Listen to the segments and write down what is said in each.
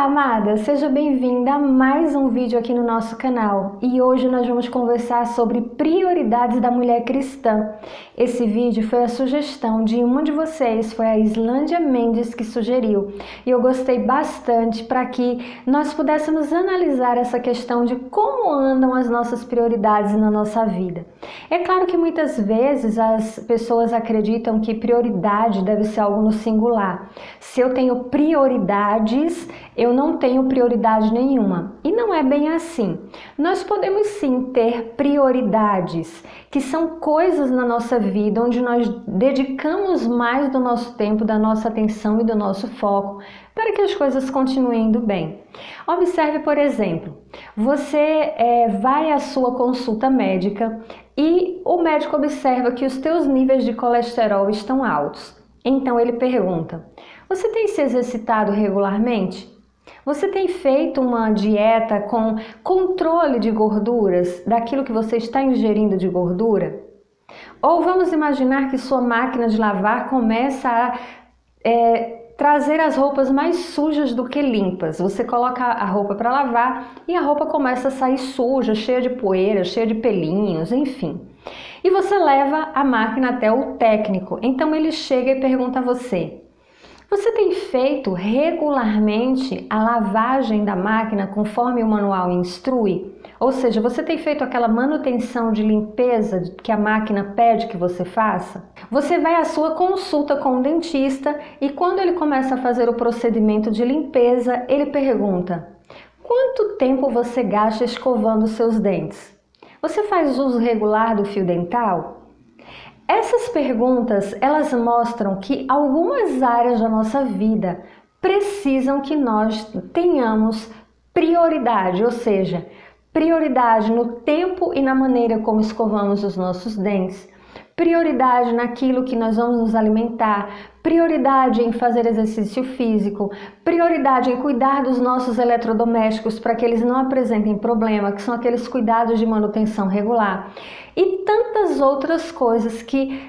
Olá, amada! Seja bem-vinda a mais um vídeo aqui no nosso canal. E hoje nós vamos conversar sobre prioridades da mulher cristã. Esse vídeo foi a sugestão de uma de vocês, foi a Islândia Mendes que sugeriu. E eu gostei bastante para que nós pudéssemos analisar essa questão de como andam as nossas prioridades na nossa vida. É claro que muitas vezes as pessoas acreditam que prioridade deve ser algo no singular. Se eu tenho prioridades, eu não tenho prioridade nenhuma. E não é bem assim. Nós podemos sim ter prioridades, que são coisas na nossa vida onde nós dedicamos mais do nosso tempo, da nossa atenção e do nosso foco para que as coisas continuem indo bem. Observe, por exemplo, você vai à sua consulta médica e o médico observa que os teus níveis de colesterol estão altos. Então ele pergunta: você tem se exercitado regularmente? Você tem feito uma dieta com controle de gorduras, daquilo que você está ingerindo de gordura? Ou vamos imaginar que sua máquina de lavar começa a trazer as roupas mais sujas do que limpas. Você coloca a roupa para lavar e a roupa começa a sair suja, cheia de poeira, cheia de pelinhos, enfim. E você leva a máquina até o técnico. Então ele chega e pergunta a você: você tem feito regularmente a lavagem da máquina conforme o manual instrui? Ou seja, você tem feito aquela manutenção de limpeza que a máquina pede que você faça? Você vai à sua consulta com o dentista e quando ele começa a fazer o procedimento de limpeza, ele pergunta: quanto tempo você gasta escovando seus dentes? Você faz uso regular do fio dental? Essas perguntas, elas mostram que algumas áreas da nossa vida precisam que nós tenhamos prioridade, ou seja, prioridade no tempo e na maneira como escovamos os nossos dentes, prioridade naquilo que nós vamos nos alimentar, prioridade em fazer exercício físico, prioridade em cuidar dos nossos eletrodomésticos para que eles não apresentem problema, que são aqueles cuidados de manutenção regular. E tantas outras coisas que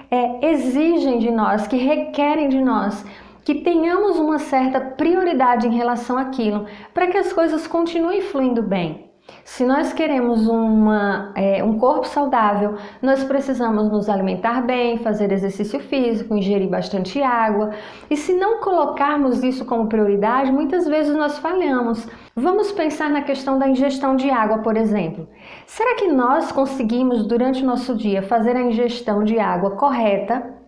exigem de nós, que requerem de nós, que tenhamos uma certa prioridade em relação àquilo, para que as coisas continuem fluindo bem. Se nós queremos um corpo saudável, nós precisamos nos alimentar bem, fazer exercício físico, ingerir bastante água. E se não colocarmos isso como prioridade, muitas vezes nós falhamos. Vamos pensar na questão da ingestão de água, por exemplo. Será que nós conseguimos, durante o nosso dia, fazer a ingestão de água correta,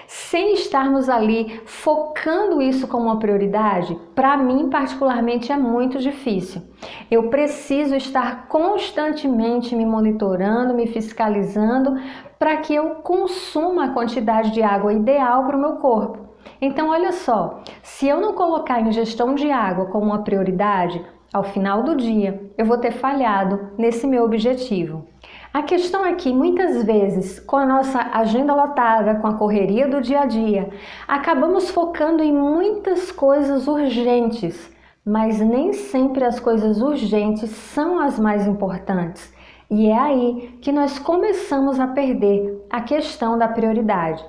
sem estarmos ali focando isso como uma prioridade? Para mim, particularmente, é muito difícil. Eu preciso estar constantemente me monitorando, me fiscalizando, para que eu consuma a quantidade de água ideal para o meu corpo. Então, olha só, se eu não colocar a ingestão de água como uma prioridade, ao final do dia, eu vou ter falhado nesse meu objetivo. A questão é que muitas vezes, com a nossa agenda lotada, com a correria do dia a dia, acabamos focando em muitas coisas urgentes, mas nem sempre as coisas urgentes são as mais importantes. E é aí que nós começamos a perder a questão da prioridade.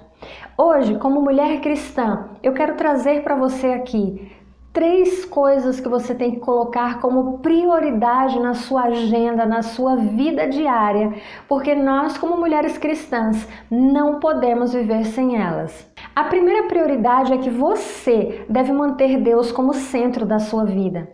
Hoje, como mulher cristã, eu quero trazer para você aqui 3 coisas que você tem que colocar como prioridade na sua agenda, na sua vida diária, porque nós, como mulheres cristãs, não podemos viver sem elas. A primeira prioridade é que você deve manter Deus como centro da sua vida.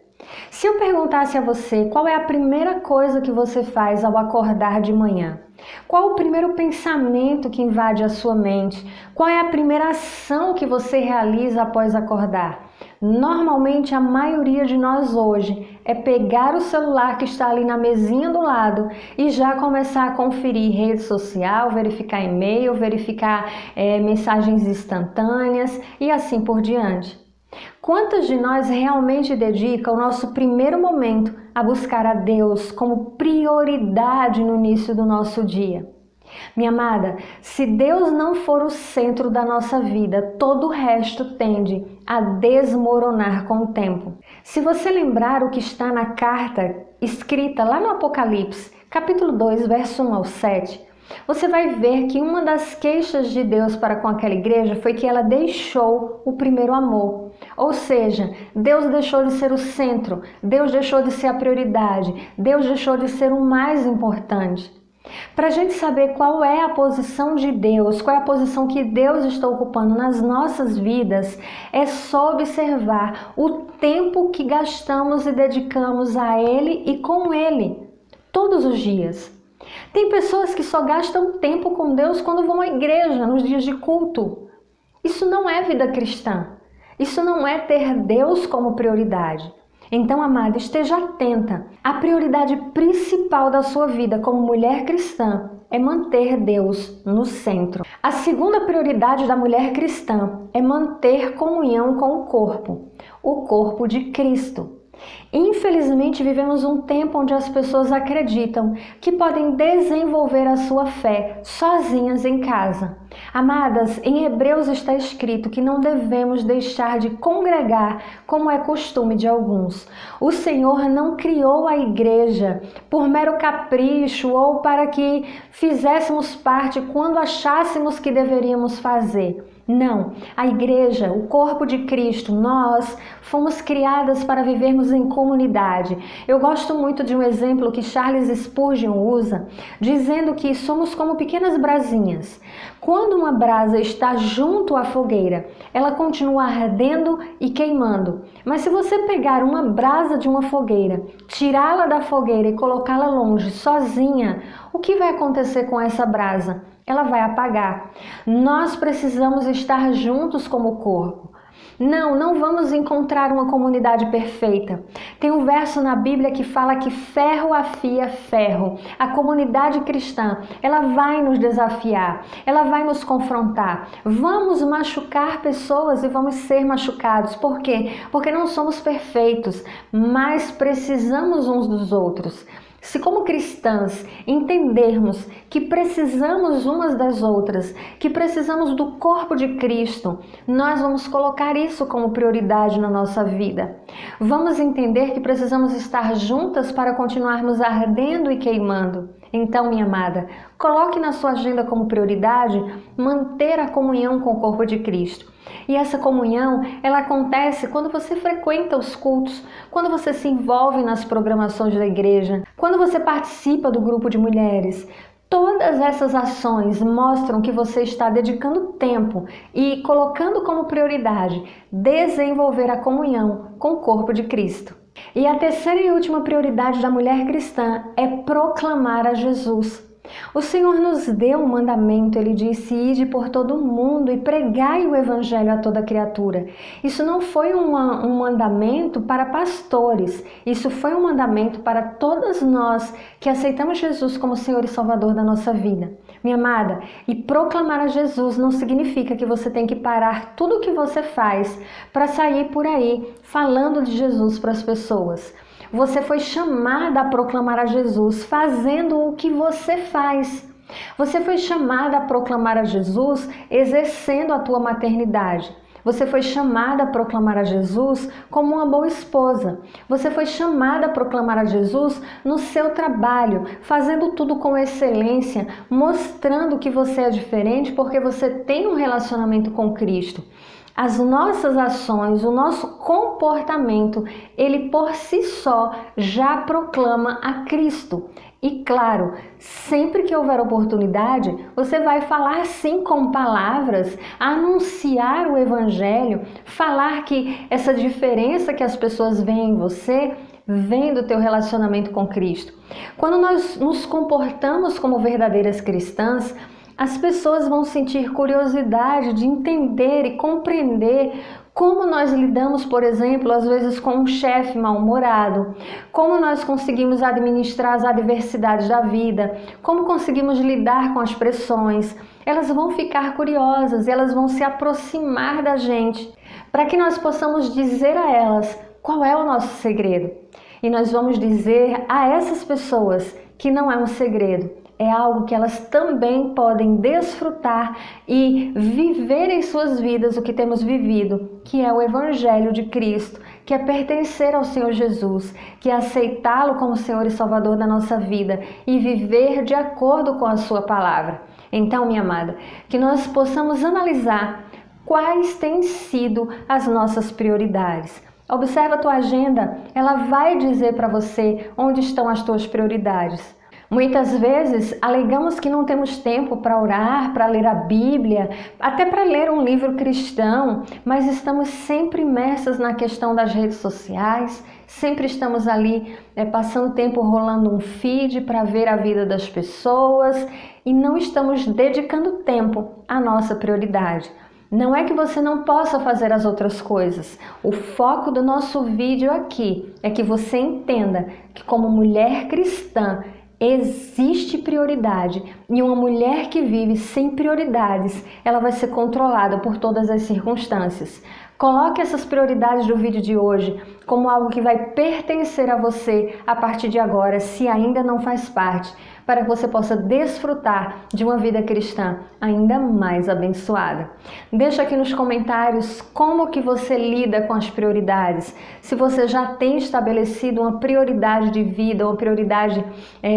Se eu perguntasse a você qual é a primeira coisa que você faz ao acordar de manhã, qual o primeiro pensamento que invade a sua mente, qual é a primeira ação que você realiza após acordar? Normalmente a maioria de nós hoje é pegar o celular que está ali na mesinha do lado e já começar a conferir rede social, verificar e-mail, verificar mensagens instantâneas e assim por diante. Quantas de nós realmente dedicam o nosso primeiro momento a buscar a Deus como prioridade no início do nosso dia? Minha amada, se Deus não for o centro da nossa vida, todo o resto tende a desmoronar com o tempo. Se você lembrar o que está na carta escrita lá no Apocalipse, capítulo 2, verso 1 ao 7, você vai ver que uma das queixas de Deus para com aquela igreja foi que ela deixou o primeiro amor. Ou seja, Deus deixou de ser o centro, Deus deixou de ser a prioridade, Deus deixou de ser o mais importante. Para a gente saber qual é a posição de Deus, qual é a posição que Deus está ocupando nas nossas vidas, é só observar o tempo que gastamos e dedicamos a Ele e com Ele, todos os dias. Tem pessoas que só gastam tempo com Deus quando vão à igreja, nos dias de culto. Isso não é vida cristã. Isso não é ter Deus como prioridade. Então, amada, esteja atenta. A prioridade principal da sua vida como mulher cristã é manter Deus no centro. A segunda prioridade da mulher cristã é manter comunhão com o corpo de Cristo. Infelizmente, vivemos um tempo onde as pessoas acreditam que podem desenvolver a sua fé sozinhas em casa. Amadas, em Hebreus está escrito que não devemos deixar de congregar como é costume de alguns. O Senhor não criou a igreja por mero capricho ou para que fizéssemos parte quando achássemos que deveríamos fazer. Não, a igreja, o corpo de Cristo, nós fomos criadas para vivermos em comunidade. Eu gosto muito de um exemplo que Charles Spurgeon usa, dizendo que somos como pequenas brasinhas. Quando uma brasa está junto à fogueira, ela continua ardendo e queimando. Mas se você pegar uma brasa de uma fogueira, tirá-la da fogueira e colocá-la longe, sozinha, o que vai acontecer com essa brasa? Ela vai apagar. Nós precisamos estar juntos como corpo. Não vamos encontrar uma comunidade perfeita. Tem um verso na Bíblia que fala que ferro afia ferro. A comunidade cristã, ela vai nos desafiar, ela vai nos confrontar. Vamos machucar pessoas e vamos ser machucados. Por quê? Porque não somos perfeitos, mas precisamos uns dos outros. Se como cristãs entendermos que precisamos umas das outras, que precisamos do corpo de Cristo, nós vamos colocar isso como prioridade na nossa vida. Vamos entender que precisamos estar juntas para continuarmos ardendo e queimando. Então, minha amada, coloque na sua agenda como prioridade manter a comunhão com o corpo de Cristo. E essa comunhão, ela acontece quando você frequenta os cultos, quando você se envolve nas programações da igreja, quando você participa do grupo de mulheres. Todas essas ações mostram que você está dedicando tempo e colocando como prioridade desenvolver a comunhão com o corpo de Cristo. E a terceira e última prioridade da mulher cristã é proclamar a Jesus. O Senhor nos deu um mandamento, Ele disse: ide por todo o mundo e pregai o Evangelho a toda criatura. Isso não foi um mandamento para pastores, isso foi um mandamento para todas nós que aceitamos Jesus como Senhor e Salvador da nossa vida. Minha amada, e proclamar a Jesus não significa que você tem que parar tudo o que você faz para sair por aí falando de Jesus para as pessoas. Você foi chamada a proclamar a Jesus fazendo o que você faz. Você foi chamada a proclamar a Jesus exercendo a tua maternidade. Você foi chamada a proclamar a Jesus como uma boa esposa. Você foi chamada a proclamar a Jesus no seu trabalho, fazendo tudo com excelência, mostrando que você é diferente porque você tem um relacionamento com Cristo. As nossas ações, o nosso comportamento, ele por si só já proclama a Cristo. E claro, sempre que houver oportunidade, você vai falar sim com palavras, anunciar o Evangelho, falar que essa diferença que as pessoas veem em você vem do teu relacionamento com Cristo. Quando nós nos comportamos como verdadeiras cristãs, as pessoas vão sentir curiosidade de entender e compreender como nós lidamos, por exemplo, às vezes com um chefe mal-humorado, como nós conseguimos administrar as adversidades da vida, como conseguimos lidar com as pressões. Elas vão ficar curiosas, elas vão se aproximar da gente, para que nós possamos dizer a elas qual é o nosso segredo. E nós vamos dizer a essas pessoas que não é um segredo. É algo que elas também podem desfrutar e viver em suas vidas o que temos vivido, que é o Evangelho de Cristo, que é pertencer ao Senhor Jesus, que é aceitá-lo como Senhor e Salvador da nossa vida e viver de acordo com a sua palavra. Então, minha amada, que nós possamos analisar quais têm sido as nossas prioridades. Observa a tua agenda, ela vai dizer para você onde estão as tuas prioridades. Muitas vezes alegamos que não temos tempo para orar, para ler a Bíblia, até para ler um livro cristão, mas estamos sempre imersas na questão das redes sociais, sempre estamos ali passando tempo rolando um feed para ver a vida das pessoas e não estamos dedicando tempo à nossa prioridade. Não é que você não possa fazer as outras coisas. O foco do nosso vídeo aqui é que você entenda que como mulher cristã, existe prioridade e uma mulher que vive sem prioridades, ela vai ser controlada por todas as circunstâncias. Coloque essas prioridades do vídeo de hoje como algo que vai pertencer a você a partir de agora, se ainda não faz parte, para que você possa desfrutar de uma vida cristã ainda mais abençoada. Deixa aqui nos comentários como que você lida com as prioridades. Se você já tem estabelecido uma prioridade de vida, uma prioridade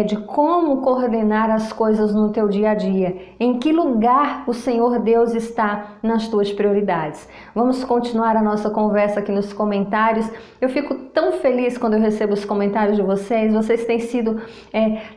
de como coordenar as coisas no teu dia a dia. Em que lugar o Senhor Deus está nas tuas prioridades? Vamos continuar a nossa conversa aqui nos comentários. Eu fico tão feliz quando eu recebo os comentários de vocês. Vocês têm sido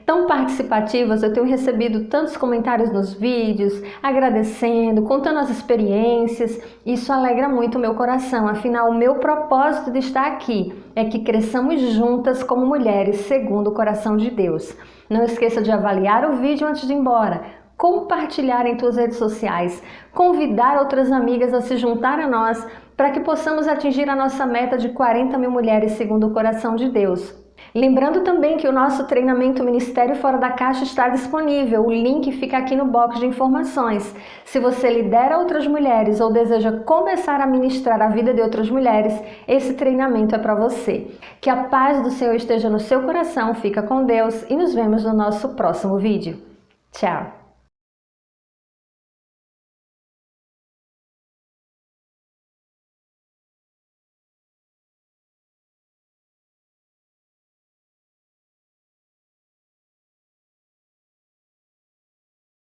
tão participativas. Eu tenho recebido tantos comentários nos vídeos, agradecendo, contando as experiências. Isso alegra muito o meu coração. Afinal, o meu propósito de estar aqui é que cresçamos juntas como mulheres segundo o coração de Deus. Não esqueça de avaliar o vídeo antes de ir embora, compartilhar em suas redes sociais, convidar outras amigas a se juntar a nós para que possamos atingir a nossa meta de 40 mil mulheres segundo o coração de Deus. Lembrando também que o nosso treinamento Ministério Fora da Caixa está disponível, o link fica aqui no box de informações. Se você lidera outras mulheres ou deseja começar a ministrar a vida de outras mulheres, esse treinamento é para você. Que a paz do Senhor esteja no seu coração, fica com Deus e nos vemos no nosso próximo vídeo. Tchau!